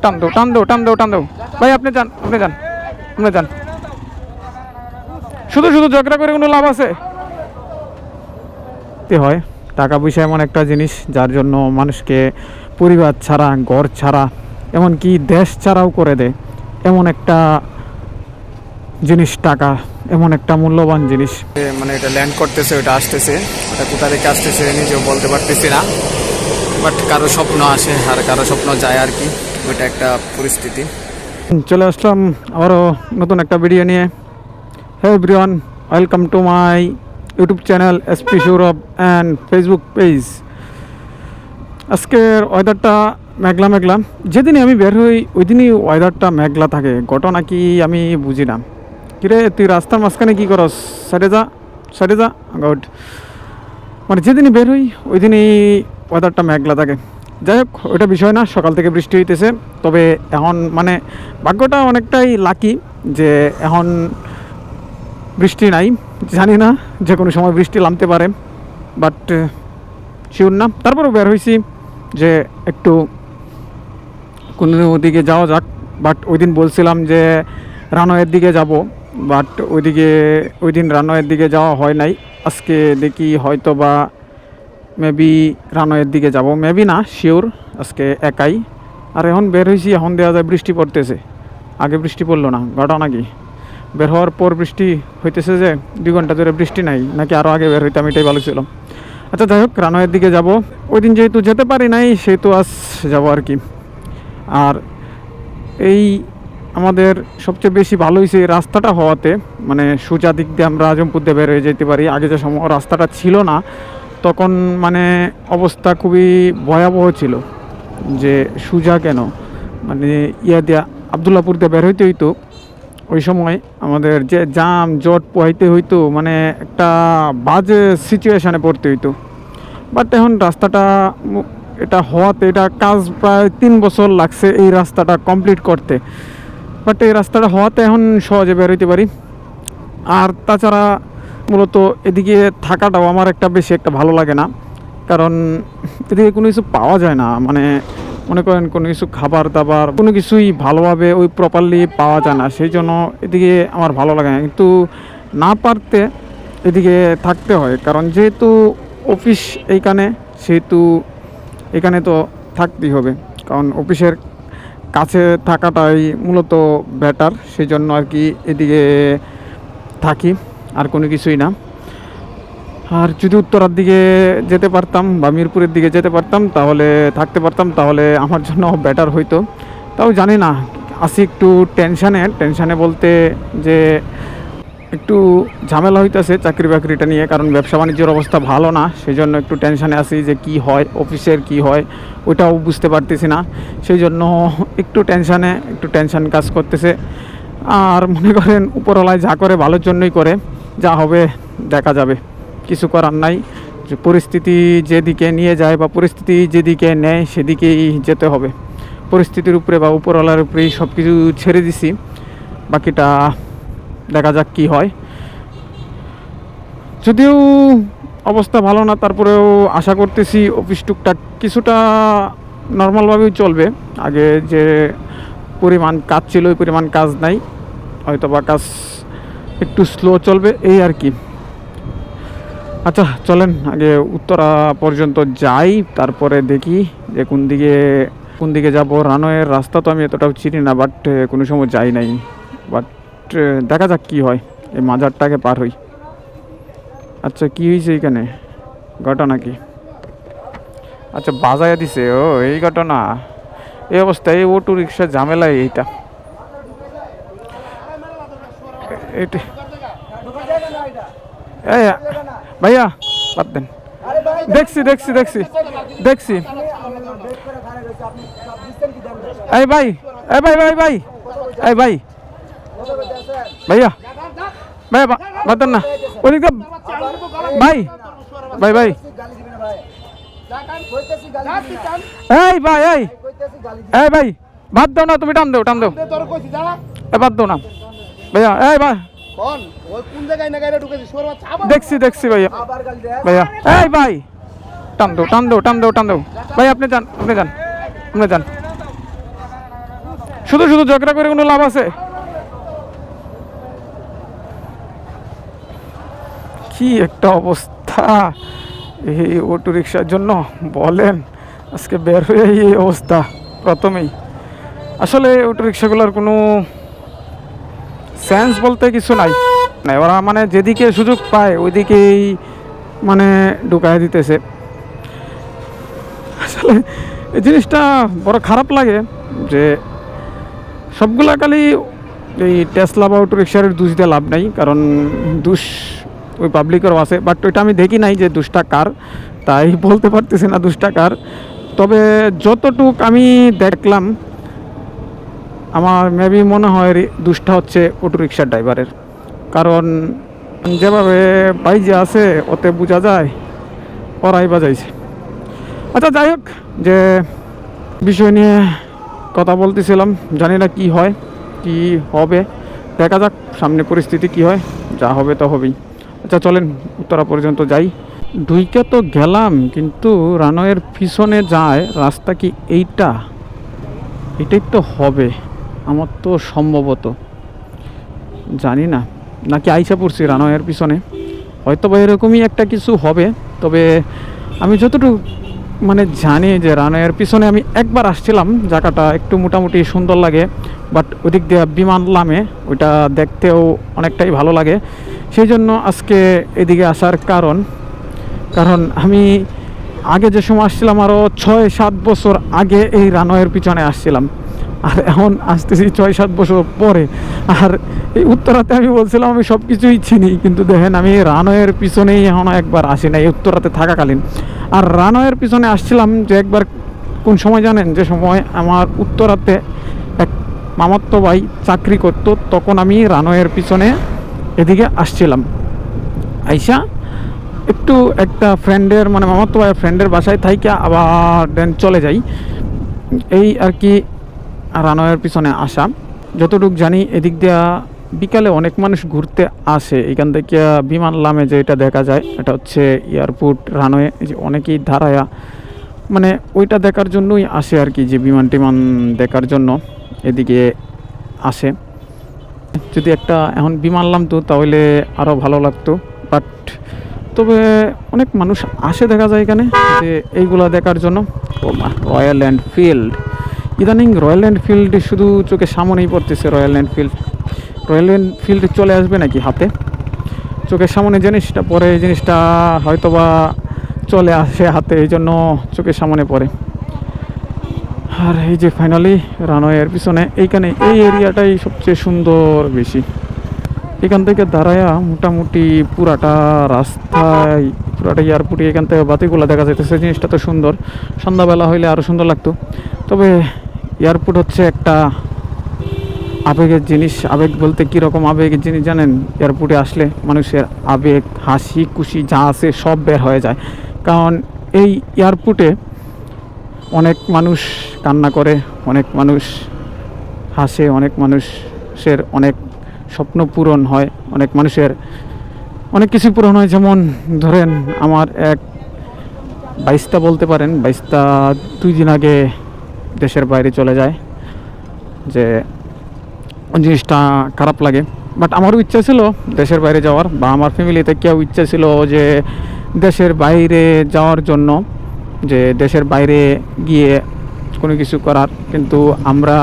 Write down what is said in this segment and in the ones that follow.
টান দো টান দো টান দো টান দো ভাই আপনি যান আপনি যান আপনি যান শুধু শুধু ঝগড়া করে কোনো লাভ আছে হয় টাকা পয়সা এমন একটা জিনিস যার জন্য মানুষকে পরিবার ছাড়া ঘর ছাড়া এমনকি দেশ ছাড়াও করে দেয় এমন একটা জিনিস টাকা এমন একটা মূল্যবান জিনিস মানে এটা ল্যান্ড করতেছে ওটা আসতেছে ওটা কোথা থেকে আসতেছে নিজেও বলতে পারতেছি না বাট কারো স্বপ্ন আসে আর কারো স্বপ্ন যায় আর কি ওইটা একটা পরিস্থিতি চলে আসলাম আবারও নতুন একটা ভিডিও নিয়ে hey everyone welcome to my YouTube channel SP Sourav and Facebook page আজকের ওয়েদারটা মেঘলা মেঘলা যেদিনই আমি বের হই ওই দিনই ওয়েদারটা মেঘলা থাকে ঘটনা কি আমি বুঝি না কিরে তুই রাস্তার মাঝখানে কী করস সাইডে যা গুড মানে যেদিনই বের হই ওই দিনই ওয়েদারটা মেঘলা থাকে যাই হোক ওইটা বিষয় না সকাল থেকে বৃষ্টি হইতেছে তবে এখন মানে ভাগ্যটা অনেকটাই লাকি যে এখন বৃষ্টি নাই জানি না যে কোনো সময় বৃষ্টি নামতে পারে বাট শিওর না তারপরেও বের হয়েছি যে একটু কোনো দিকে যাওয়া যাক বাট ওই দিন বলছিলাম যে রানওয়ের দিকে যাব বাট ওই দিন রানওয়ের দিকে যাওয়া হয় নাই আজকে দেখি হয়তো বা মেবি রানওয়ের দিকে যাব মেবি না শিওর আজকে একাই আর এখন বের হয়েছি এখন দেওয়া যায় বৃষ্টি পড়তেছে আগে বৃষ্টি পড়লো না ঘটনা কি বের হওয়ার পর বৃষ্টি হইতেছে যে 2 ঘন্টা ধরে বৃষ্টি নাই নাকি আরও আগে বের হইতাম এটাই ভালো ছিল আচ্ছা যাই হোক রানওয়ের দিকে যাব ওই দিন যেহেতু যেতে পারি নাই সেহেতু আজ যাব আর কি আর এই আমাদের সবচেয়ে বেশি ভালো হয়েছে রাস্তাটা হওয়াতে মানে সোজা দিক দিয়ে আমরা আজমপুর দিয়ে বের হয়ে যেতে পারি আগে যে সময় রাস্তাটা ছিল না তখন মানে অবস্থা খুবই ভয়াবহ ছিল যে সোজা কেন মানে দিয়া আবদুল্লাপুর দিয়ে বের হইতে হইতো ওই সময় আমাদের যে জাম জট পোহাইতে হইতো মানে একটা বাজে সিচুয়েশানে পড়তে হইতো বাট এখন রাস্তাটা এটা হওয়াতে এটা কাজ প্রায় 3 বছর লাগছে এই রাস্তাটা কমপ্লিট করতে বাট এই রাস্তাটা হওয়াতে এখন সহজে বের হইতে পারি আর তাছাড়া মূলত এদিকে থাকাটাও আমার একটা বেশি একটা ভালো লাগে না কারণ এদিকে কোনো কিছু পাওয়া যায় না মানে মনে করেন কোনো কিছু খাবার দাবার কোনো কিছুই ভালোভাবে ওই প্রপারলি পাওয়া যায় না সেই জন্য এদিকে আমার ভালো লাগে না কিন্তু না পারতে এদিকে থাকতে হয় কারণ যেহেতু অফিস এইখানে সেহেতু এখানে তো থাকতেই হবে কারণ অফিসের কাছে থাকাটাই মূলত বেটার সেই জন্য আর কি এদিকে থাকি আর কোনো কিছুই না আর যদি উত্তরার দিকে যেতে পারতাম বা মিরপুরের দিকে যেতে পারতাম তাহলে থাকতে পারতাম তাহলে আমার জন্য বেটার হইতো তাও জানি না আসি একটু টেনশানে বলতে যে একটু ঝামেলা হইতেছে চাকরি বাকরিটা নিয়ে কারণ ব্যবসা বাণিজ্যের অবস্থা ভালো না সেই জন্য একটু টেনশানে আসি যে কি হয় অফিসের কি হয় ওইটাও বুঝতে পারতেছি না সেই জন্য একটু টেনশান কাজ করতেছে আর মনে করেন উপরওয়ালায় যা করে ভালোর জন্যই করে যা হবে দেখা যাবে কিছু করার নাই যে পরিস্থিতি যেদিকে নিয়ে যায় বা পরিস্থিতি যেদিকে নেয় সেদিকেই যেতে হবে পরিস্থিতির উপরে বা উপরওয়ালার উপরেই সব কিছু ছেড়ে দিছি বাকিটা দেখা যাক কি হয় যদিও অবস্থা ভালো না তারপরেও আশা করতেছি অফিস টুকটাক কিছুটা নর্মালভাবেই চলবে আগে যে পরিমাণ কাজ ছিল ওই পরিমাণ কাজ নাই হয়তো বা কাজ একটু স্লো চলবে এই আর কি আচ্ছা চলেন আগে উত্তরা পর্যন্ত যাই তারপরে দেখি যে কোন দিকে যাব রানওয়ের রাস্তা তো আমি এতটাও চিনি না বাট কোনো সময় যাই নাই বাট দেখা যাক কি হয় এই মাজারটাকে পার হই আচ্ছা কি হয়েছে এখানে ঘটনা কি আচ্ছা বাজায় দিছে ও এই ঘটনা এই অবস্থায় এই অটো রিক্সা ঝামেলাই এইটা ভাইয়া বাদ দেন দেখছি এই ভাই ভাইয়া বাদ দেন না ওদিকে ভাই ভাই বাদ দাও না তুমি টান দেও বাদ দাও না ভাইয়া ভাই দেখছি ভাইয়া ভাই টান দো ভাই আপনি যান শুধু শুধু ঝগড়া করে কোনো লাভ আছে? কি একটা অবস্থা এই অটো রিক্সার জন্য বলেন, আজকে বের হয়ে এই অবস্থা প্রথমেই। আসলে অটো রিক্সাগুলোর কোনো সেন্স বলতে কিছু নাই, ওরা মানে যেদিকে সুযোগ পায় ওইদিকেই মানে ঢুকায় দিতেছে। আসলে এই জিনিসটা বড় খারাপ লাগে যে সবগুলা খালি এই টেসলা বা অটো রিক্সার দোষ দিয়ে লাভ নাই, কারণ দোষ ওই পাবলিকেরও আছে। বাট ওইটা আমি দেখি নাই যে দোষটা কার, তাই বলতে পারতেছি না দোষটা কার। তবে যতটুক আমি দেখলাম আমার মেবি মনে হয় দোষটা হচ্ছে অটো রিক্সার ড্রাইভারের, কারণ যেভাবে বাইজে আছে ওতে বোঝা যায় ওরাই বাজাইছে। আচ্ছা যাই হোক, যে বিষয় নিয়ে কথা বলতেছিলাম, জানি না কি হয় কি হবে, দেখা যাক সামনে পরিস্থিতি কি হয়, যা হবে তো হবেই। আচ্ছা চলেন উত্তরা পর্যন্ত যাই। ঢুইকে তো গেলাম, কিন্তু রানওয়ের পিছনে যায় রাস্তা কি এইটাই তো হবে আমার তো সম্ভবত, জানি না, নাকি আইসা পড়ছি রানওয়ের পিছনে, হয়তো বা এরকমই একটা কিছু হবে। তবে আমি যতটুকু মানে জানি যে রানওয়ের পিছনে আমি একবার আসছিলাম, জায়গাটা একটু মোটামুটি সুন্দর লাগে, বাট ওদিক দিয়ে বিমান নামে, ওইটা দেখতেও অনেকটাই ভালো লাগে। সেই জন্য আজকে এদিকে আসার কারণ আমি আগে যে সময় আসছিলাম আরও 6-7 বছর আগে এই রানওয়ের পিছনে আসছিলাম, আর এখন আসতেছি 6-7 বছর পরে। আর এই উত্তরাতে আমি বলছিলাম আমি সব কিছুই চিনি, কিন্তু দেখেন আমি রানওয়ের পিছনেই এখনও একবার আসি না এই উত্তরাতে থাকাকালীন। আর রানওয়ের পিছনে আসছিলাম যে একবার, কোন সময় জানেন, যে সময় আমার উত্তরাতে এক মামাতো ভাই চাকরি করতো, তখন আমি রানওয়ের পিছনে এদিকে আসছিলাম। আইসা একটু একটা ফ্রেন্ডের মানে মামাতো ভাইয়ের ফ্রেন্ডের বাসায় থাইকা আবার দেন চলে যাই, এই আর কি রানওয়ের পিছনে আসা। যতটুকু জানি এদিক দিয়া বিকালে অনেক মানুষ ঘুরতে আসে, এখান থেকে বিমান নামে যে এটা দেখা যায়, এটা হচ্ছে এয়ারপোর্ট রানওয়ে, যে অনেকেই দাঁড়ায়া মানে ওইটা দেখার জন্যই আসে আর কি, যে বিমান টিমান দেখার জন্য এদিকে আসে। যদি একটা এখন বিমান নামতো তাহলে আরও ভালো লাগতো, বাট তবে অনেক মানুষ আসে দেখা যায় এখানে যে এইগুলা দেখার জন্য। রয়্যাল এনফিল্ড, ইদানিং রয়্যাল এনফিল্ড শুধু চোখের সামনেই পড়তেছে। রয়্যাল এনফিল্ড চলে আসবে নাকি হাতে, চোখের সামনে জিনিসটা পরে, এই জিনিসটা হয়তো বা চলে আসে হাতে, এই জন্য চোখের সামনে পড়ে। আর এই যে ফাইনালি রানওয়ের পিছনে এইখানে এই এরিয়াটাই সবচেয়ে সুন্দর বেশি। এখান থেকে দাঁড়ায়া মোটামুটি পুরাটা রাস্তায়, পুরাটা এয়ারপোর্টে এখান থেকে বাতিগুলো দেখা যাইতেছে, জিনিসটা তো সুন্দর। সন্ধ্যাবেলা হইলে আরও সুন্দর লাগতো। তবে এয়ারপোর্ট হচ্ছে একটা আবেগের জিনিস। আবেগ বলতে কীরকম আবেগের জিনিস জানেন, এয়ারপোর্টে আসলে মানুষের আবেগ, হাসি খুশি যা আছে সব বের হয়ে যায়। কারণ এই এয়ারপোর্টে অনেক মানুষ কান্না করে, অনেক মানুষ হাসে, অনেক মানুষের অনেক স্বপ্ন পূরণ হয়, অনেক মানুষের অনেক কিছু পূরণ হয়। যেমন ধরেন আমার এক বাইস্তা বলতে পারেন, বাইস্তা 2 দিন আগে দেশের বাইরে চলে যায়, যে জিনিসটা খারাপ লাগে। বাট আমারও ইচ্ছা ছিল দেশের বাইরে যাওয়ার, বা আমার ফ্যামিলিতে কেউ ইচ্ছা ছিল যে দেশের বাইরে যাওয়ার জন্য, যে দেশের বাইরে গিয়ে কোনো কিছু করার। কিন্তু আমরা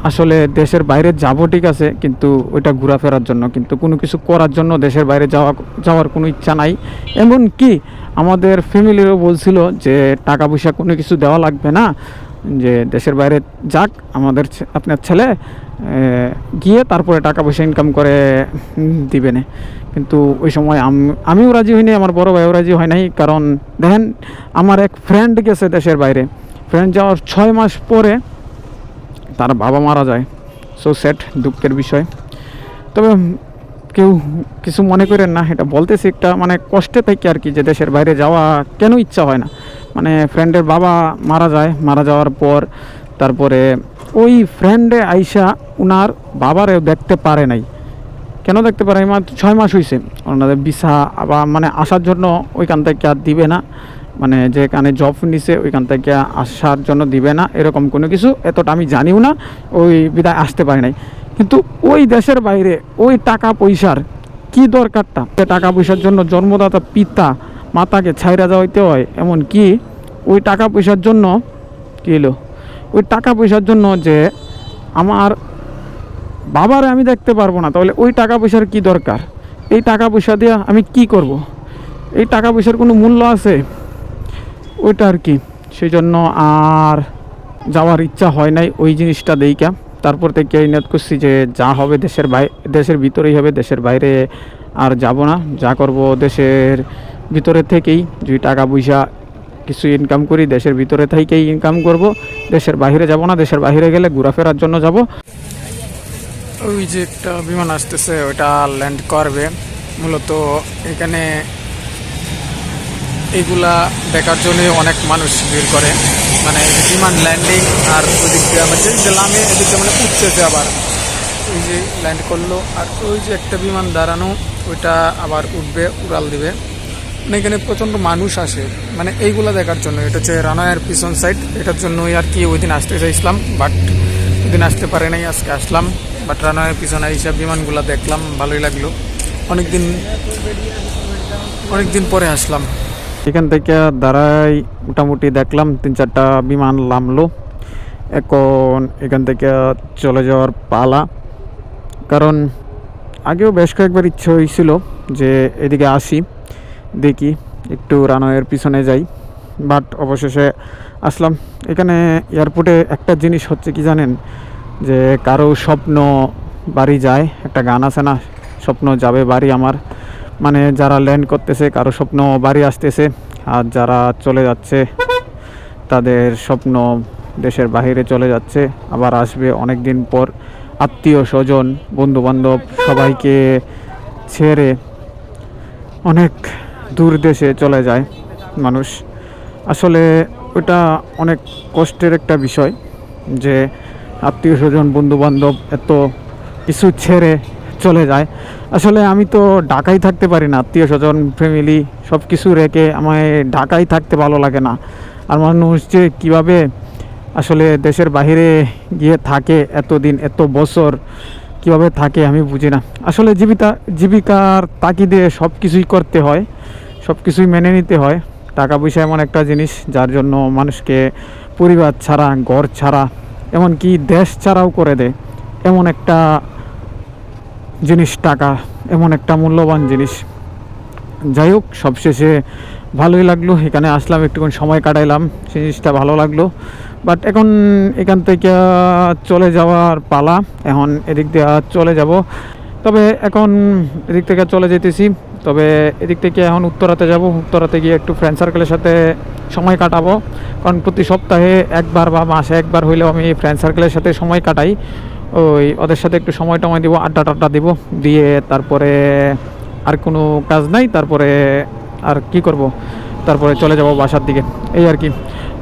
আসলে দেশের বাইরে যাব ঠিক আছে, কিন্তু ওইটা ঘোরাফেরার জন্য, কিন্তু কোনো কিছু করার জন্য দেশের বাইরে যাওয়ার কোনো ইচ্ছা নাই। এমন কি আমাদের ফ্যামিলিরও বলছিল যে টাকা পয়সা কোনো কিছু দেওয়া লাগবে না, যে দেশের বাইরে যাক আমাদের আপনার ছেলে, গিয়ে তারপরে টাকা পয়সা ইনকাম করে দিবে না। কিন্তু ওই সময় আমিও রাজি হইনি, আমার বড় ভাইও রাজি হয় নাই। কারণ দেখেন আমার এক ফ্রেন্ড গেছে দেশের বাইরে, ফ্রেন্ড যাওয়ার 6 মাস পরে তার বাবা মারা যায়। সো স্যাড, দুঃখের বিষয়। তবে কেউ কিছু মনে করেন না, এটা বলতেছি একটা মানে কষ্টে থেকে আর কি, যে দেশের বাইরে যাওয়া কেন ইচ্ছা হয় না। মানে ফ্রেন্ডের বাবা মারা যায়, মারা যাওয়ার পর তারপরে ওই ফ্রেন্ডে আইসা উনার বাবারেও দেখতে পারে নাই। কেন দেখতে পারে? মাত্র 6 মাস হয়েছে, ওনাদের ভিসা আবার মানে আসার জন্য ওইখান থেকে আর দিবে না, মানে যেখানে জব নিছে ওইখান থেকে আসার জন্য দিবে না, এরকম কোনো কিছু এতটা আমি জানিও না, ওই বিদায় আসতে পারি নাই। কিন্তু ওই দেশের বাইরে ওই টাকা পয়সার কি দরকারটা? টাকা পয়সার জন্য জন্মদাতা পিতা মাতাকে ছাইরা যাওয়াইতে হয়, এমন কি ওই টাকা পয়সার জন্য কী হলো, ওই টাকা পয়সার জন্য যে আমার বাবারে আমি দেখতে পারবো না, তাহলে ওই টাকা পয়সার কি দরকার? এই টাকা পয়সা দিয়ে আমি কি করব? এই টাকা পয়সার কোনো মূল্য আছে? ওইটা আর কি, সেই জন্য আর যাওয়ার ইচ্ছা হয় নাই ওই জিনিসটা দেইকা। তারপর থেকে নিয়ত করছি যে যা হবে দেশের ভিতরেই হবে, দেশের বাইরে আর যাব না। যা করব দেশের ভিতরে থেকেই, যদি টাকা পয়সা কিছু ইনকাম করি দেশের ভিতরে থেকেই ইনকাম করব, দেশের বাইরে যাব না। দেশের বাইরে গেলে ঘোরাফেরার জন্য যাব। ওই যে একটা বিমান আসতেছে, ওইটা ল্যান্ড করবে। মূলত এখানে এইগুলা দেখার জন্য অনেক মানুষ ভিড় করে, মানে বিমান ল্যান্ডিং। আর ওই দিক দিয়ে আমাদের জেলামে এদিকে মানে উঠতেছে, আবার ওই যে ল্যান্ড করলো, আর ওই যে একটা বিমান দাঁড়ানো, ওইটা আবার উঠবে, উড়াল দিবে। মানে এখানে প্রচণ্ড মানুষ আসে মানে এইগুলা দেখার জন্য। এটা হচ্ছে রানায়ের পিছন সাইড, এটার জন্যই আর কি ওই দিন আসতে চাইছিলাম, বাট ওই দিন আসতে পারে নাই, আজকে আসলাম। বাট রানায়ের পিছনে এইসব বিমানগুলো দেখলাম, ভালোই লাগলো। অনেক দিন পরে আসলাম। এখান থেকে দাঁড়াই মোটামুটি দেখলাম 3-4টা বিমান নামলো। এখন এখান থেকে চলে যাওয়ার পালা, কারণ আগেও বেশ কয়েকবার ইচ্ছে হয়েছিল যে এদিকে আসি, দেখি একটু রানওয়ের পিছনে যাই, বাট অবশেষে আসলাম। এখানে এয়ারপোর্টে একটা জিনিস হচ্ছে কি জানেন, যে কারো স্বপ্ন বাড়ি যায়, একটা গান আছে না, স্বপ্ন যাবে বাড়ি আমার। মানে যারা ল্যান্ড করতেছে কারো স্বপ্ন বাড়ি আসতেছে, আর যারা চলে যাচ্ছে তাদের স্বপ্ন দেশের বাইরে চলে যাচ্ছে, আবার আসবে অনেক দিন পর। আত্মীয় স্বজন বন্ধুবান্ধব সবাইকে ছেড়ে অনেক দূর দেশে চলে যায় মানুষ। আসলে ওটা অনেক কষ্টের একটা বিষয় যে আত্মীয় স্বজন বন্ধুবান্ধব এত কিছু ছেড়ে চলে যায়। আসলে আমি তো ঢাকায় থাকতে পারি না, আত্মীয় স্বজন ফ্যামিলি সব কিছু রেখে আমায় ঢাকায় থাকতে ভালো লাগে না। আর মানুষ যে কীভাবে আসলে দেশের বাইরে গিয়ে থাকে এতদিন এত বছর, কীভাবে থাকে আমি বুঝি না। আসলে জীবিকার তাগিদে সব কিছুই করতে হয়, সব কিছুই মেনে নিতে হয়। টাকা পয়সা এমন একটা জিনিস যার জন্য মানুষকে পরিবার ছাড়া, ঘর ছাড়া, এমনকি দেশ ছাড়াও করে দেয়। এমন একটা জিনিস টাকা, এমন একটা মূল্যবান জিনিস। যাই হোক, সবশেষে ভালোই লাগলো, এখানে আসলাম, একটুখানি সময় কাটাইলাম, জিনিসটা ভালো লাগলো। বাট এখন এখান থেকে চলে যাওয়ার পালা, এখন এদিক দিয়ে চলে যাব। তবে এখন এদিক থেকে চলে যেতেছি, তবে এদিক থেকে এখন উত্তরাতে যাব। উত্তরাতে গিয়ে একটু ফ্রেন্ড সার্কেলের সাথে সময় কাটাবো, কারণ প্রতি সপ্তাহে একবার বা মাসে একবার হইলেও আমি ফ্রেন্ড সার্কেলের সাথে সময় কাটাই। ওই ওদের সাথে একটু সময় টময় দিব, আড্ডা দিব, দিয়ে তারপরে আর কোনো কাজ নাই, তারপরে আর কি করব, তারপরে চলে যাব বাসার দিকে, এই আর কি।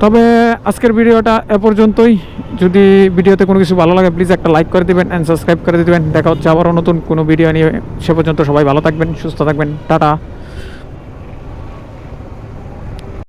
তবে আজকের ভিডিওটা এ পর্যন্তই। যদি ভিডিওতে কোনো কিছু ভালো লাগে প্লিজ একটা লাইক করে দেবেন অ্যান্ড সাবস্ক্রাইব করে দেবেন। দেখা হচ্ছে আবারও নতুন কোনো ভিডিও নিয়ে। সে পর্যন্ত সবাই ভালো থাকবেন, সুস্থ থাকবেন, টাটা।